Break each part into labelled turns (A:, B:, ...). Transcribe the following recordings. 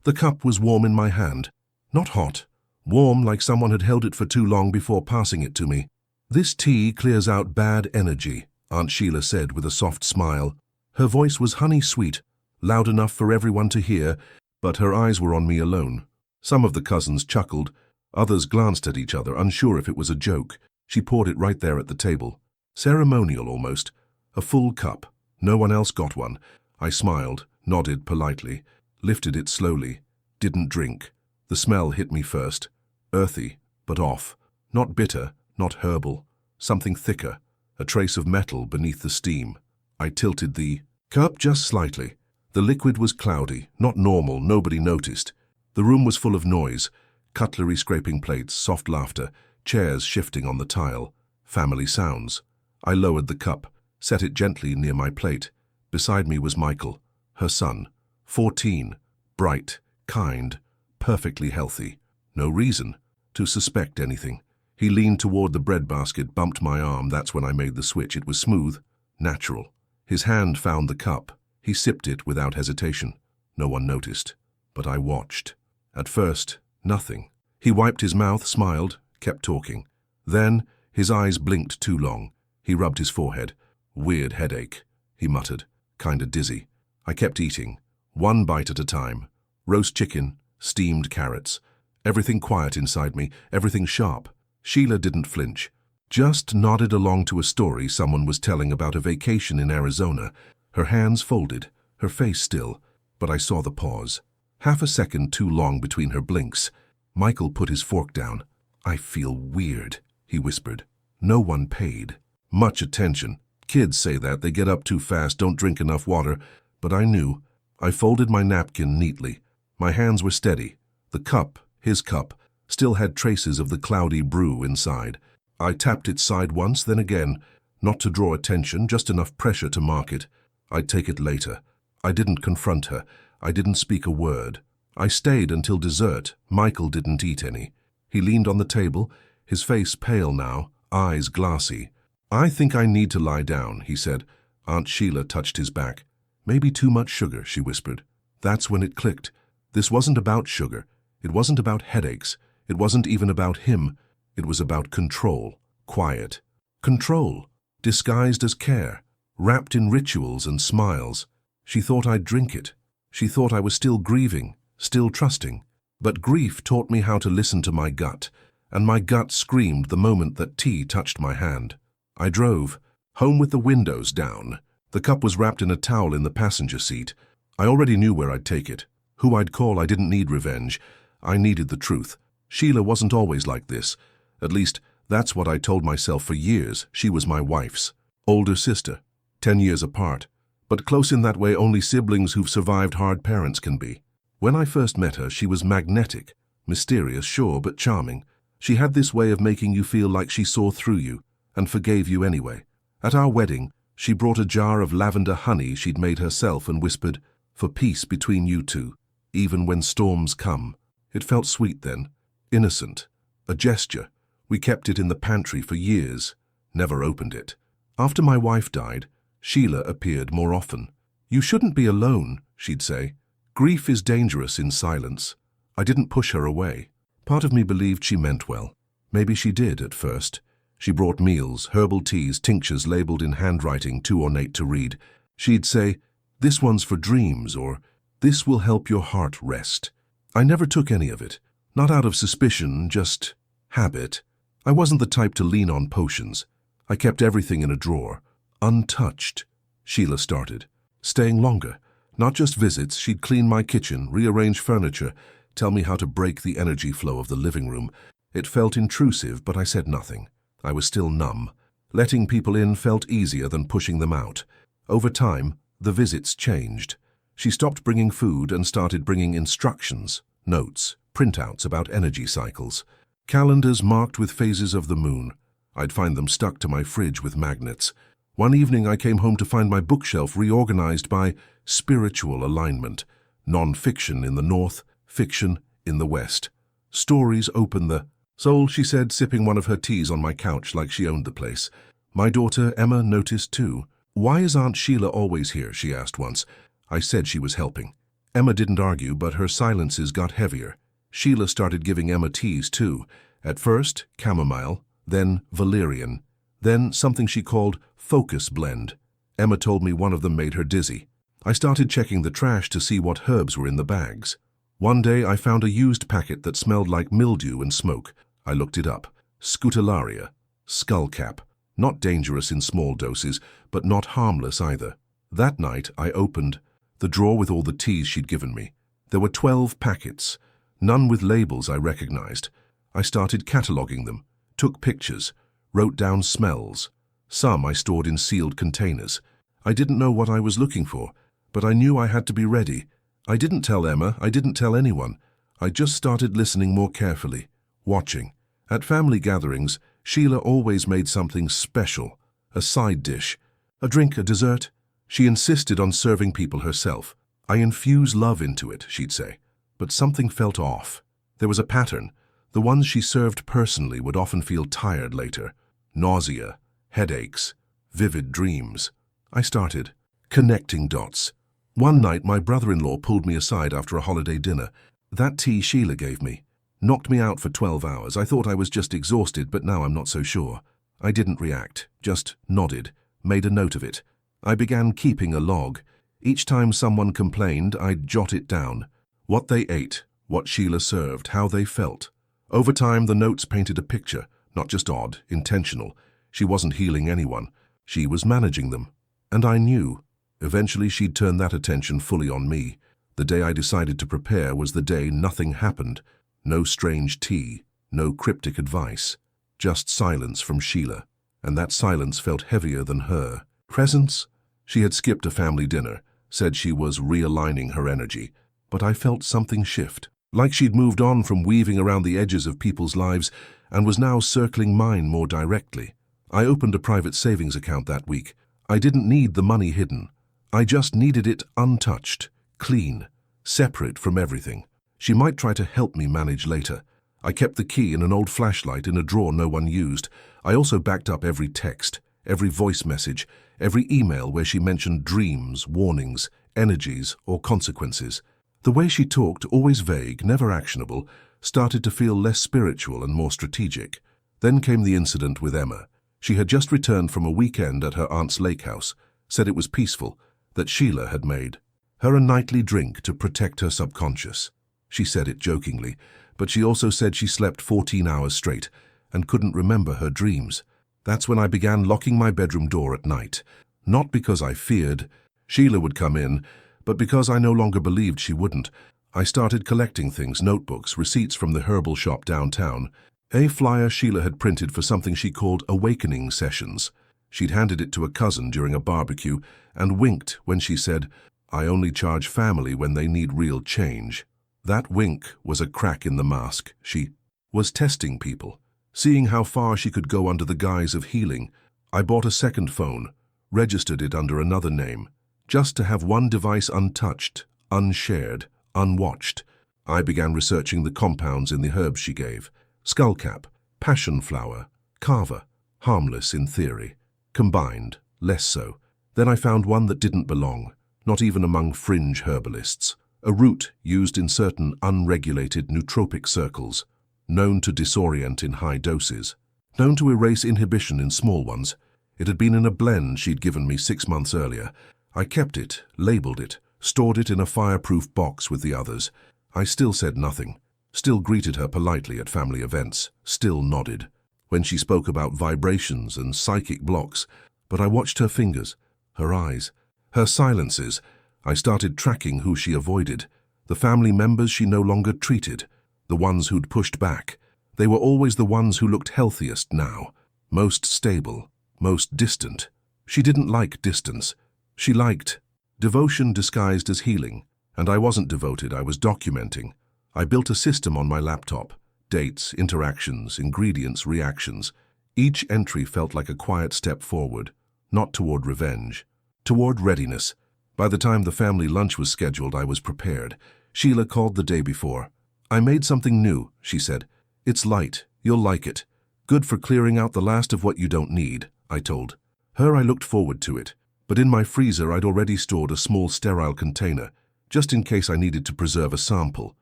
A: The cup was warm in my hand. Not hot. Warm like someone had held it for too long before passing it to me. "This tea clears out bad energy," Aunt Sheila said with a soft smile. Her voice was honey-sweet, loud enough for everyone to hear, but her eyes were on me alone. Some of the cousins chuckled. Others glanced at each other, unsure if it was a joke. She poured it right there at the table. Ceremonial almost. A full cup. No one else got one. I smiled, nodded politely, lifted it slowly. Didn't drink. The smell hit me first. Earthy, but off. Not bitter, not herbal. Something thicker. A trace of metal beneath the steam. I tilted the cup just slightly. The liquid was cloudy, not normal, nobody noticed. The room was full of noise. Cutlery scraping plates, soft laughter, chairs shifting on the tile. Family sounds. I lowered the cup, set it gently near my plate. Beside me was Michael, her son. 14, bright, kind, perfectly healthy. No reason to suspect anything. He leaned toward the breadbasket, bumped my arm. That's when I made the switch. It was smooth, natural. His hand found the cup. He sipped it without hesitation. No one noticed, but I watched. At first, nothing. He wiped his mouth, smiled, kept talking. Then, his eyes blinked too long. He rubbed his forehead. "Weird headache," he muttered, kinda dizzy. I kept eating, one bite at a time. Roast chicken, steamed carrots. Everything quiet inside me, everything sharp. Sheila didn't flinch, just nodded along to a story someone was telling about a vacation in Arizona. Her hands folded, her face still, but I saw the pause. Half a second too long between her blinks. Michael put his fork down. "I feel weird," he whispered. No one paid much attention. Kids say that, they get up too fast, don't drink enough water, but I knew. I folded my napkin neatly. My hands were steady. The cup, his cup, still had traces of the cloudy brew inside. I tapped its side once, then again, not to draw attention, just enough pressure to mark it. I'd take it later. I didn't confront her. I didn't speak a word. I stayed until dessert. Michael didn't eat any. He leaned on the table, his face pale now, eyes glassy. "I think I need to lie down," he said. Aunt Sheila touched his back. "Maybe too much sugar," she whispered. That's when it clicked. This wasn't about sugar. It wasn't about headaches. It wasn't even about him. It was about control. Quiet. Control. Disguised as care. Wrapped in rituals and smiles. She thought I'd drink it. She thought I was still grieving, still trusting. But grief taught me how to listen to my gut, and my gut screamed the moment that tea touched my hand. I drove, home with the windows down. The cup was wrapped in a towel in the passenger seat. I already knew where I'd take it. Who I'd call. I didn't need revenge. I needed the truth. Sheila wasn't always like this. At least, that's what I told myself for years. She was my wife's older sister, 10 years apart, but close in that way only siblings who've survived hard parents can be. When I first met her, she was magnetic, mysterious, sure, but charming. She had this way of making you feel like she saw through you and forgave you anyway. At our wedding, she brought a jar of lavender honey she'd made herself and whispered, "For peace between you two, even when storms come." It felt sweet then, innocent, a gesture. We kept it in the pantry for years, never opened it. After my wife died, Sheila appeared more often. "You shouldn't be alone," she'd say. "Grief is dangerous in silence." I didn't push her away. Part of me believed she meant well. Maybe she did at first. She brought meals, herbal teas, tinctures labeled in handwriting too ornate to read. She'd say, "This one's for dreams," or "This will help your heart rest." I never took any of it. Not out of suspicion, just habit. I wasn't the type to lean on potions. I kept everything in a drawer, untouched. Sheila started, staying longer. Not just visits, she'd clean my kitchen, rearrange furniture, tell me how to break the energy flow of the living room. It felt intrusive, but I said nothing. I was still numb. Letting people in felt easier than pushing them out. Over time, the visits changed. She stopped bringing food and started bringing instructions, notes, printouts about energy cycles. Calendars marked with phases of the moon. I'd find them stuck to my fridge with magnets. One evening I came home to find my bookshelf reorganized by spiritual alignment. Non-fiction in the north, fiction in the west. Stories open the soul, she said, sipping one of her teas on my couch like she owned the place. My daughter, Emma, noticed too. "Why is Aunt Sheila always here?" she asked once. I said she was helping. Emma didn't argue, but her silences got heavier. Sheila started giving Emma teas too. At first, chamomile, then valerian, then something she called focus blend. Emma told me one of them made her dizzy. I started checking the trash to see what herbs were in the bags. One day I found a used packet that smelled like mildew and smoke. I looked it up. Scutellaria, skullcap. Not dangerous in small doses, but not harmless either. That night I opened the drawer with all the teas she'd given me. There were 12 packets, none with labels I recognized. I started cataloging them, took pictures, wrote down smells. Some I stored in sealed containers. I didn't know what I was looking for, but I knew I had to be ready. I didn't tell Emma, I didn't tell anyone. I just started listening more carefully, watching. At family gatherings, Sheila always made something special, a side dish, a drink, a dessert. She insisted on serving people herself. I infuse love into it, she'd say. But something felt off. There was a pattern. The ones she served personally would often feel tired later. Nausea, headaches, vivid dreams. I started connecting dots. One night, my brother-in-law pulled me aside after a holiday dinner. That tea Sheila gave me knocked me out for 12 hours. I thought I was just exhausted, but now I'm not so sure. I didn't react, just nodded, made a note of it. I began keeping a log. Each time someone complained, I'd jot it down. What they ate, what Sheila served, how they felt. Over time, the notes painted a picture, not just odd, intentional. She wasn't healing anyone. She was managing them. And I knew. Eventually, she'd turn that attention fully on me. The day I decided to prepare was the day nothing happened. No strange tea, no cryptic advice. Just silence from Sheila. And that silence felt heavier than her presence. She had skipped a family dinner, said she was realigning her energy. But I felt something shift. Like she'd moved on from weaving around the edges of people's lives and was now circling mine more directly. I opened a private savings account that week. I didn't need the money hidden. I just needed it untouched, clean, separate from everything. She might try to help me manage later. I kept the key in an old flashlight in a drawer no one used. I also backed up every text, every voice message, every email where she mentioned dreams, warnings, energies, or consequences. The way she talked, always vague, never actionable, started to feel less spiritual and more strategic. Then came the incident with Emma. She had just returned from a weekend at her aunt's lake house, said it was peaceful, that Sheila had made her a nightly drink to protect her subconscious. She said it jokingly, but she also said she slept 14 hours straight and couldn't remember her dreams. That's when I began locking my bedroom door at night. Not because I feared Sheila would come in, but because I no longer believed she wouldn't. I started collecting things, notebooks, receipts from the herbal shop downtown, a flyer Sheila had printed for something she called awakening sessions. She'd handed it to a cousin during a barbecue and winked when she said, "I only charge family when they need real change." That wink was a crack in the mask. She was testing people, seeing how far she could go under the guise of healing. I bought a second phone, registered it under another name, just to have one device untouched, unshared, unwatched. I began researching the compounds in the herbs she gave. Skullcap, passion flower, kava, harmless in theory. Combined, less so. Then I found one that didn't belong, not even among fringe herbalists. A root used in certain unregulated nootropic circles, known to disorient in high doses, known to erase inhibition in small ones. It had been in a blend she'd given me 6 months earlier. I kept it, labeled it, stored it in a fireproof box with the others. I still said nothing, still greeted her politely at family events, still nodded when she spoke about vibrations and psychic blocks, but I watched her fingers, her eyes, her silences. I started tracking who she avoided, the family members she no longer treated, the ones who'd pushed back. They were always the ones who looked healthiest now, most stable, most distant. She didn't like distance. She liked devotion disguised as healing, and I wasn't devoted, I was documenting. I built a system on my laptop, dates, interactions, ingredients, reactions. Each entry felt like a quiet step forward, not toward revenge, toward readiness. By the time the family lunch was scheduled, I was prepared. Sheila called the day before. "I made something new," she said. "It's light. You'll like it. Good for clearing out the last of what you don't need," I told her. I looked forward to it, but in my freezer I'd already stored a small sterile container, just in case I needed to preserve a sample.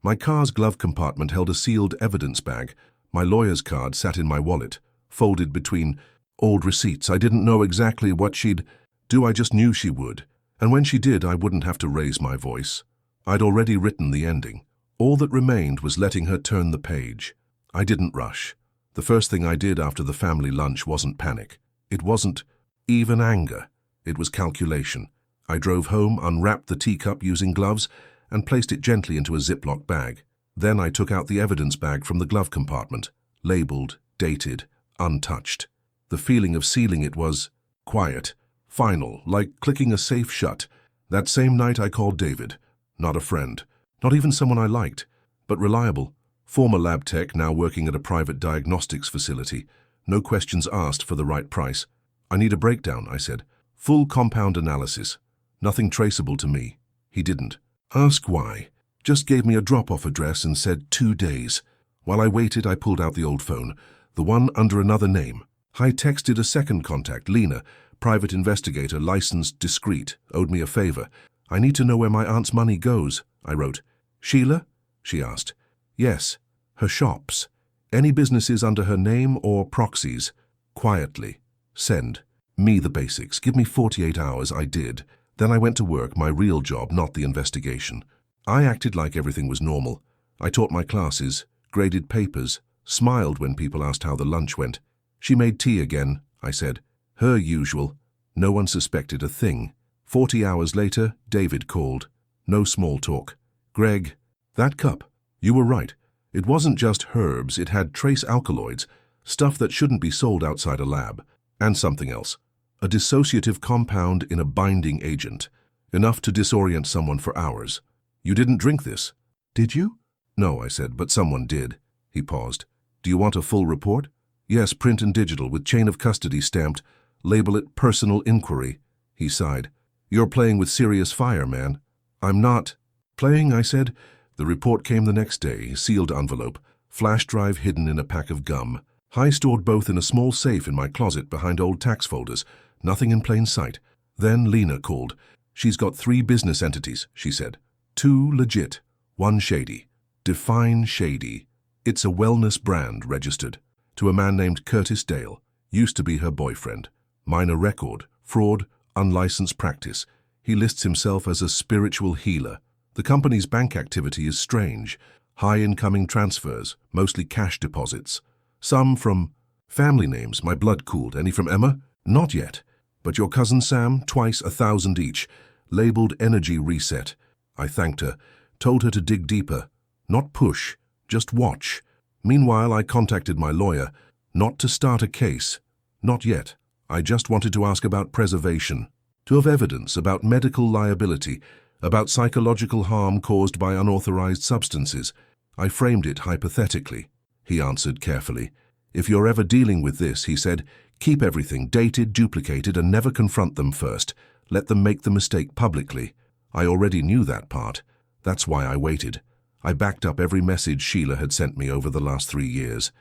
A: My car's glove compartment held a sealed evidence bag. My lawyer's card sat in my wallet, folded between old receipts. I didn't know exactly what she'd do, I just knew she would. And when she did, I wouldn't have to raise my voice. I'd already written the ending. All that remained was letting her turn the page. I didn't rush. The first thing I did after the family lunch wasn't panic. It wasn't even anger. It was calculation. I drove home, unwrapped the teacup using gloves, and placed it gently into a Ziploc bag. Then I took out the evidence bag from the glove compartment, labeled, dated, untouched. The feeling of sealing it was quiet, final, like clicking a safe shut. That same night I called David. Not a friend, not even someone I liked, but reliable. Former lab tech, now working at a private diagnostics facility. No questions asked for the right price. I need a breakdown, I said. Full compound analysis. Nothing traceable to me. He didn't. Ask why. Just gave me a drop-off address and said 2 days. While I waited, I pulled out the old phone, the one under another name. I texted a second contact, Lena, private investigator, licensed, discreet, owed me a favor. I need to know where my aunt's money goes, I wrote. Sheila? She asked. Yes, her shops. Any businesses under her name or proxies. Quietly. Send. Me the basics. Give me 48 hours, I did. Then I went to work, my real job, not the investigation. I acted like everything was normal. I taught my classes, graded papers, smiled when people asked how the lunch went. She made tea again, I said. Her usual. No one suspected a thing. 40 hours later, David called. No small talk. Greg, that cup. You were right. It wasn't just herbs, it had trace alkaloids, stuff that shouldn't be sold outside a lab. And something else. A dissociative compound in a binding agent. Enough to disorient someone for hours. You didn't drink this, did you? No, I said, but someone did. He paused. Do you want a full report? Yes, print and digital, with chain of custody stamped. Label it personal inquiry. He sighed. You're playing with serious fire, man. I'm not. Playing, I said. The report came the next day, sealed envelope, flash drive hidden in a pack of gum. I stored both in a small safe in my closet behind old tax folders. Nothing in plain sight. Then Lena called. She's got 3 business entities, she said. 2 legit, 1 shady. Define shady. It's a wellness brand registered to a man named Curtis Dale. Used to be her boyfriend. Minor record, fraud, unlicensed practice. He lists himself as a spiritual healer. The company's bank activity is strange. High incoming transfers, mostly cash deposits. Some from family names. My blood cooled. Any from Emma? Not yet. But your cousin Sam, twice 1,000 each. Labeled energy reset. I thanked her, told her to dig deeper. Not push, just watch. Meanwhile, I contacted my lawyer. Not to start a case. Not yet. I just wanted to ask about preservation. To have evidence about medical liability, about psychological harm caused by unauthorized substances. I framed it hypothetically. He answered carefully. If you're ever dealing with this, he said, keep everything dated, duplicated, and never confront them first. Let them make the mistake publicly. I already knew that part. That's why I waited. I backed up every message Sheila had sent me over the last 3 years.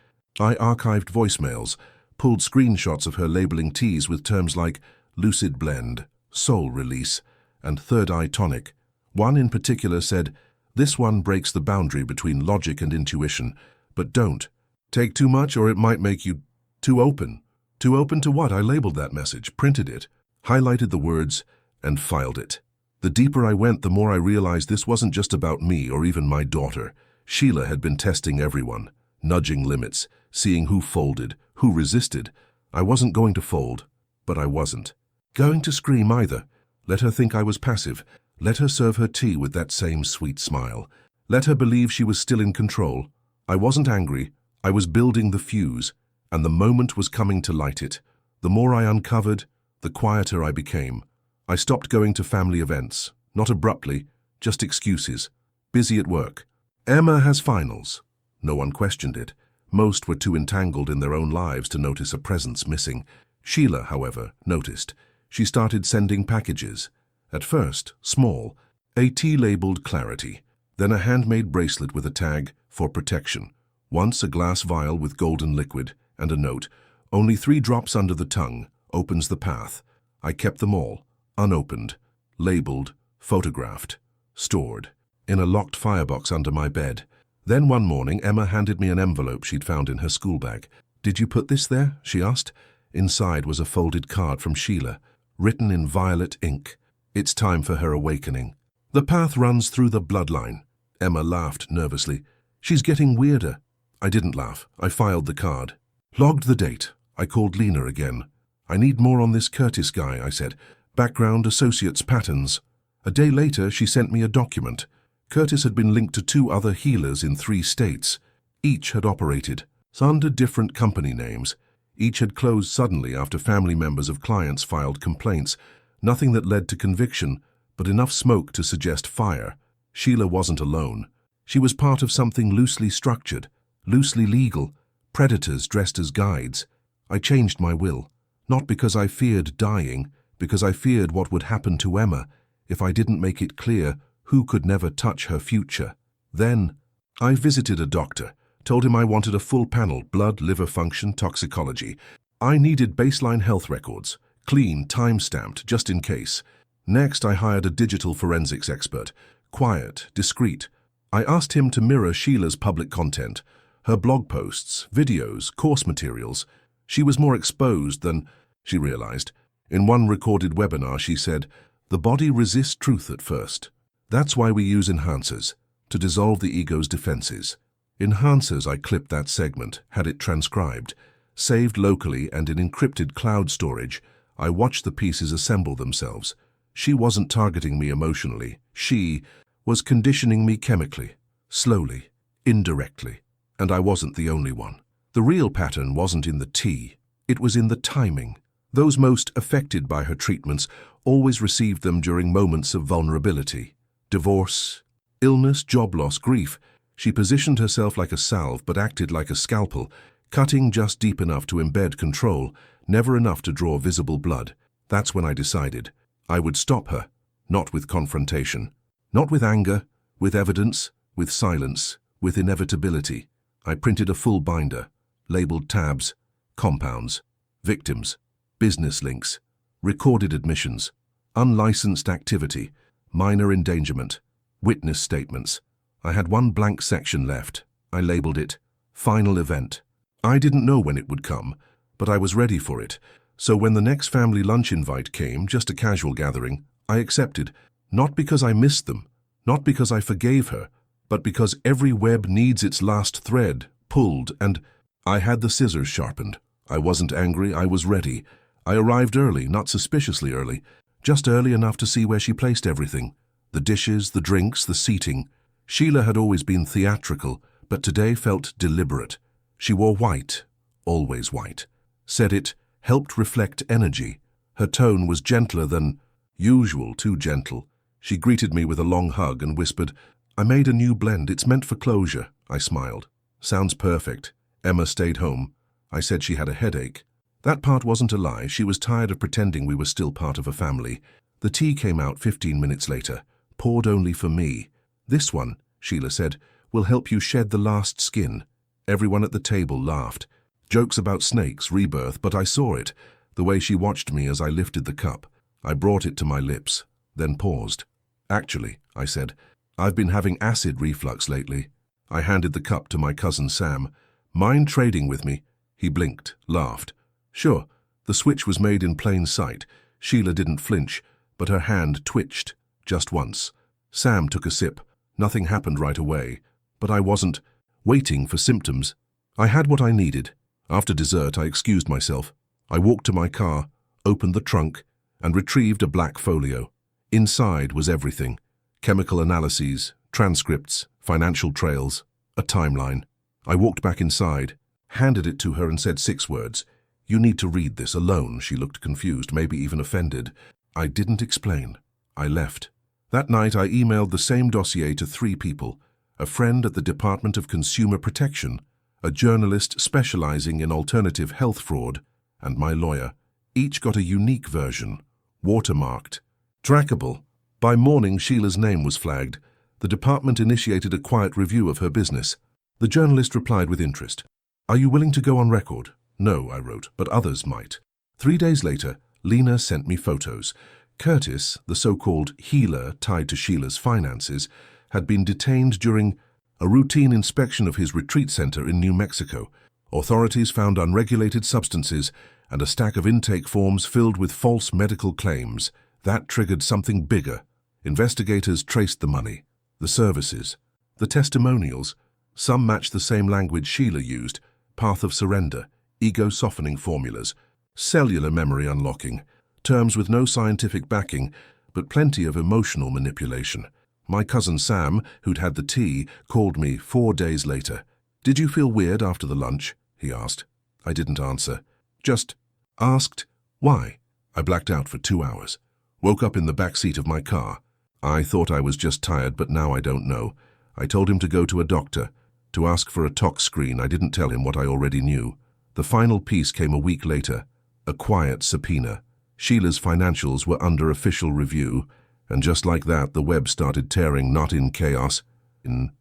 A: I archived voicemails, pulled screenshots of her labeling teas with terms like lucid blend, soul release, and third eye tonic. One in particular said, this one breaks the boundary between logic and intuition, but don't take too much or it might make you too open. Too open to what? I labeled that message, printed it, highlighted the words, and filed it. The deeper I went, the more I realized this wasn't just about me or even my daughter. Sheila had been testing everyone, nudging limits, seeing who folded, who resisted. I wasn't going to fold, but I wasn't going to scream either. Let her think I was passive. Let her serve her tea with that same sweet smile. Let her believe she was still in control. I wasn't angry. I was building the fuse, and the moment was coming to light it. The more I uncovered, the quieter I became. I stopped going to family events, not abruptly, just excuses. Busy at work. Emma has finals. No one questioned it. Most were too entangled in their own lives to notice a presence missing. Sheila, however, noticed. She started sending packages. At first, small, a tea-labeled Clarity, then a handmade bracelet with a tag, for protection. Once a glass vial with golden liquid, and a note, only 3 drops under the tongue, opens the path. I kept them all, unopened, labeled, photographed. stored in a locked firebox under my bed. Then one morning, Emma handed me an envelope she'd found in her school bag. "Did you put this there?" she asked. Inside was a folded card from Sheila, written in violet ink. "It's time for her awakening. The path runs through the bloodline." Emma laughed nervously. "She's getting weirder." I didn't laugh. I filed the card. Logged the date. I called Lena again. "I need more on this Curtis guy," I said. "Background, associates, patterns." A day later, she sent me a document. Curtis had been linked to 2 other healers in 3 states. Each had operated under different company names. Each had closed suddenly after family members of clients filed complaints. Nothing that led to conviction, but enough smoke to suggest fire. Sheila wasn't alone. She was part of something loosely structured, loosely legal, predators dressed as guides. I changed my will, not because I feared dying, because I feared what would happen to Emma if I didn't make it clear who could never touch her future. Then, I visited a doctor, told him I wanted a full panel, blood, liver function, toxicology. I needed baseline health records, clean, time-stamped, just in case. Next, I hired a digital forensics expert, quiet, discreet. I asked him to mirror Sheila's public content, her blog posts, videos, course materials. She was more exposed than, she realized. In one recorded webinar, she said, "The body resists truth at first. That's why we use enhancers, to dissolve the ego's defenses." Enhancers, I clipped that segment, had it transcribed, saved locally and in encrypted cloud storage. I watched the pieces assemble themselves. She wasn't targeting me emotionally. She was conditioning me chemically, slowly, indirectly. And I wasn't the only one. The real pattern wasn't in the tea. It was in the timing. Those most affected by her treatments always received them during moments of vulnerability. Divorce, illness, job loss, grief. She positioned herself like a salve but acted like a scalpel, cutting just deep enough to embed control, never enough to draw visible blood. That's when I decided I would stop her, not with confrontation, not with anger, with evidence, with silence, with inevitability. I printed a full binder, labeled tabs, compounds, victims, business links, recorded admissions, unlicensed activity, minor endangerment, witness statements. I had one blank section left. I labeled it Final Event. I didn't know when it would come, but I was ready for it. So when the next family lunch invite came, just a casual gathering, I accepted, not because I missed them, not because I forgave her, but because every web needs its last thread pulled, and I had the scissors sharpened. I wasn't angry, I was ready. I arrived early, not suspiciously early, just early enough to see where she placed everything. The dishes, the drinks, the seating. Sheila had always been theatrical, but today felt deliberate. She wore white, always white. Said it helped reflect energy. Her tone was gentler than usual, too gentle. She greeted me with a long hug and whispered, "I made a new blend, it's meant for closure." I smiled. "Sounds perfect." Emma stayed home. I said she had a headache. That part wasn't a lie. She was tired of pretending we were still part of a family. The tea came out 15 minutes later, poured only for me. "This one," Sheila said, "will help you shed the last skin." Everyone at the table laughed. Jokes about snakes, rebirth, but I saw it, the way she watched me as I lifted the cup. I brought it to my lips, then paused. "Actually," I said, "I've been having acid reflux lately." I handed the cup to my cousin Sam. "Mind trading with me?" He blinked, laughed. "Sure." The switch was made in plain sight. Sheila didn't flinch, but her hand twitched, just once. Sam took a sip. Nothing happened right away, but I wasn't waiting for symptoms. I had what I needed. After dessert, I excused myself. I walked to my car, opened the trunk, and retrieved a black folio. Inside was everything: chemical analyses, transcripts, financial trails, a timeline. I walked back inside, handed it to her and said 6 words. "You need to read this alone." She looked confused, maybe even offended. I didn't explain. I left. That night I emailed the same dossier to 3 people: a friend at the Department of Consumer Protection, a journalist specializing in alternative health fraud, and my lawyer. Each got a unique version, watermarked, trackable. By morning, Sheila's name was flagged. The department initiated a quiet review of her business. The journalist replied with interest. "Are you willing to go on record?" "No," I wrote, "but others might." 3 days later, Lena sent me photos. Curtis, the so-called healer tied to Sheila's finances, had been detained during a routine inspection of his retreat center in New Mexico. Authorities found unregulated substances and a stack of intake forms filled with false medical claims. That triggered something bigger. Investigators traced the money, the services, the testimonials. Some matched the same language Sheila used: path of surrender, ego-softening formulas, cellular memory unlocking, terms with no scientific backing, but plenty of emotional manipulation. My cousin Sam, who'd had the tea, called me 4 days later. "Did you feel weird after the lunch?" he asked. I didn't answer. Just asked, "Why?" I blacked out for 2 hours. Woke up in the back seat of my car. I thought I was just tired, but now I don't know. I told him to go to a doctor, to ask for a tox screen. I didn't tell him what I already knew. The final piece came a week later, a quiet subpoena. Sheila's financials were under official review, and just like that, the web started tearing, not in chaos, in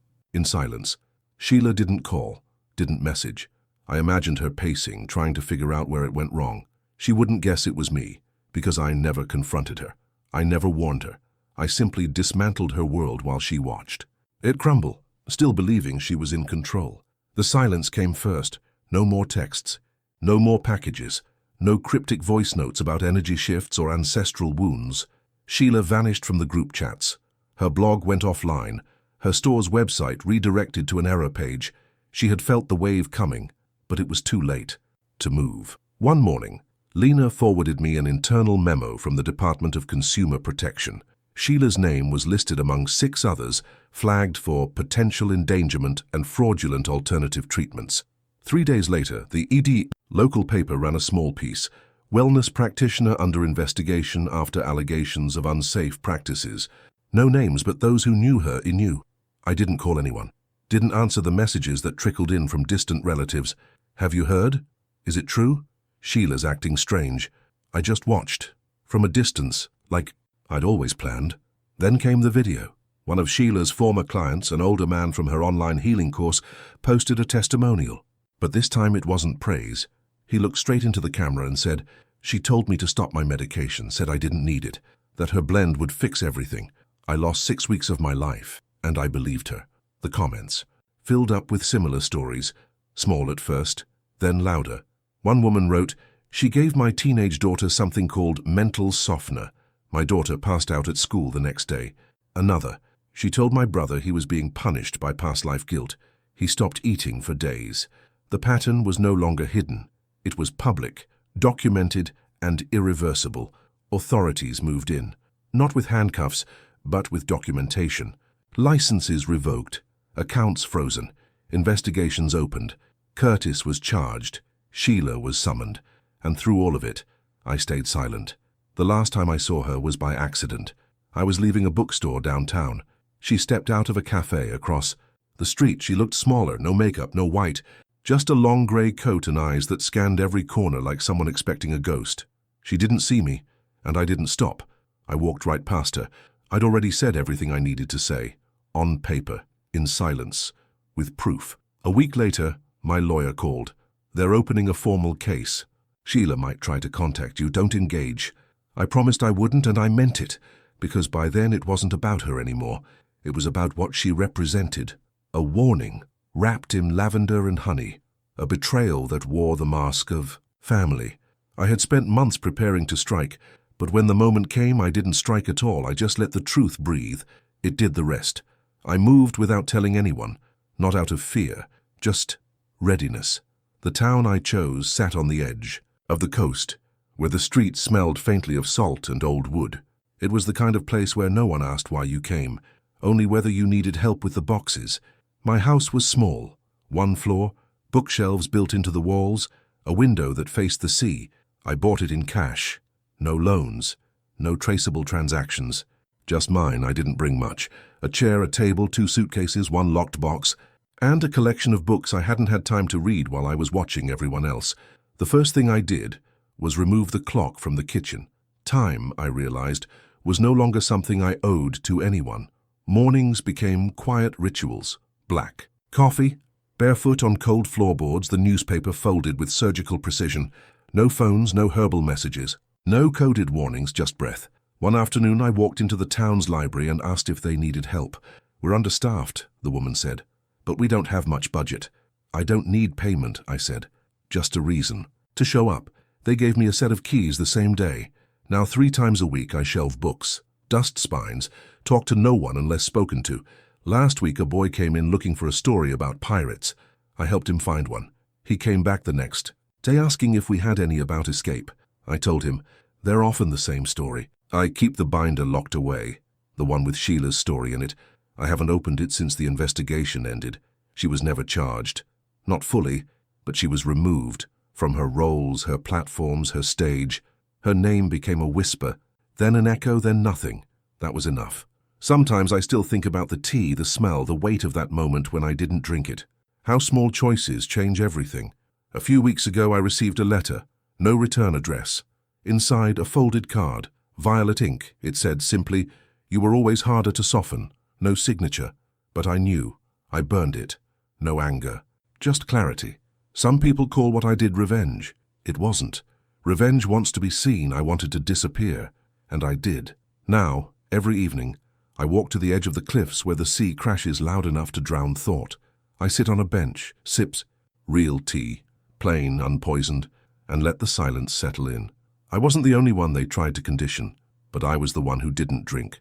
A: silence. Sheila didn't call, didn't message. I imagined her pacing, trying to figure out where it went wrong. She wouldn't guess it was me, because I never confronted her. I never warned her. I simply dismantled her world while she watched. It crumbled, still believing she was in control. The silence came first. No more texts, no more packages, no cryptic voice notes about energy shifts or ancestral wounds. Sheila vanished from the group chats. Her blog went offline. Her store's website redirected to an error page. She had felt the wave coming, but it was too late to move. One morning, Lena forwarded me an internal memo from the Department of Consumer Protection. Sheila's name was listed among 6 others, flagged for potential endangerment and fraudulent alternative treatments. 3 days later, the ED local paper ran a small piece: "Wellness practitioner under investigation after allegations of unsafe practices." No names, but those who knew her knew. I didn't call anyone. Didn't answer the messages that trickled in from distant relatives. "Have you heard? Is it true? Sheila's acting strange." I just watched, from a distance, like I'd always planned. Then came the video. One of Sheila's former clients, an older man from her online healing course, posted a testimonial. But this time it wasn't praise. He looked straight into the camera and said, "She told me to stop my medication, said I didn't need it, that her blend would fix everything. I lost 6 weeks of my life, and I believed her." The comments filled up with similar stories, small at first, then louder. One woman wrote, "She gave my teenage daughter something called mental softener. My daughter passed out at school the next day." Another, "She told my brother he was being punished by past life guilt. He stopped eating for days." The pattern was no longer hidden. It was public, documented, and irreversible. Authorities moved in, not with handcuffs, but with documentation. Licenses revoked, accounts frozen, investigations opened. Curtis was charged, Sheila was summoned, and through all of it, I stayed silent. The last time I saw her was by accident. I was leaving a bookstore downtown. She stepped out of a cafe across the street. She looked smaller, no makeup, no white, just a long grey coat and eyes that scanned every corner like someone expecting a ghost. She didn't see me, and I didn't stop. I walked right past her. I'd already said everything I needed to say, on paper, in silence, with proof. A week later, my lawyer called. "They're opening a formal case. Sheila might try to contact you. Don't engage." I promised I wouldn't, and I meant it, because by then it wasn't about her anymore. It was about what she represented. A warning, wrapped in lavender and honey. A betrayal that wore the mask of family. I had spent months preparing to strike, but when the moment came, I didn't strike at all. I just let the truth breathe. It did the rest. I moved without telling anyone, not out of fear, just readiness. The town I chose sat on the edge of the coast, where the streets smelled faintly of salt and old wood. It was the kind of place where no one asked why you came, only whether you needed help with the boxes. My house was small, 1 floor, bookshelves built into the walls, a window that faced the sea. I bought it in cash. No loans, no traceable transactions. Just mine. I didn't bring much. A chair, a table, 2 suitcases, 1 locked box, and a collection of books I hadn't had time to read while I was watching everyone else. The first thing I did was remove the clock from the kitchen. Time, I realized, was no longer something I owed to anyone. Mornings became quiet rituals. Black coffee, barefoot on cold floorboards, the newspaper folded with surgical precision. No phones, no herbal messages, no coded warnings, just breath. One afternoon, I walked into the town's library and asked if they needed help. "We're understaffed," the woman said, "but we don't have much budget." "I don't need payment," I said. "Just a reason to show up." They gave me a set of keys the same day. Now 3 times a week I shelve books, dust spines, talk to no one unless spoken to. Last week a boy came in looking for a story about pirates. I helped him find one. He came back the next day asking if we had any about escape. I told him, "They're often the same story." I keep the binder locked away, the one with Sheila's story in it. I haven't opened it since the investigation ended. She was never charged. Not fully, but she was removed from her roles, her platforms, her stage. Her name became a whisper, then an echo, then nothing. That was enough. Sometimes I still think about the tea, the smell, the weight of that moment when I didn't drink it. How small choices change everything. A few weeks ago I received a letter, no return address. Inside a folded card, violet ink. It said simply, "You were always harder to soften." No signature, but I knew. I burned it. No anger, just clarity. Some people call what I did revenge. It wasn't. Revenge wants to be seen. I wanted to disappear, and I did. Now, every evening, I walk to the edge of the cliffs where the sea crashes loud enough to drown thought. I sit on a bench, sips real tea, plain, unpoisoned, and let the silence settle in. I wasn't the only one they tried to condition, but I was the one who didn't drink.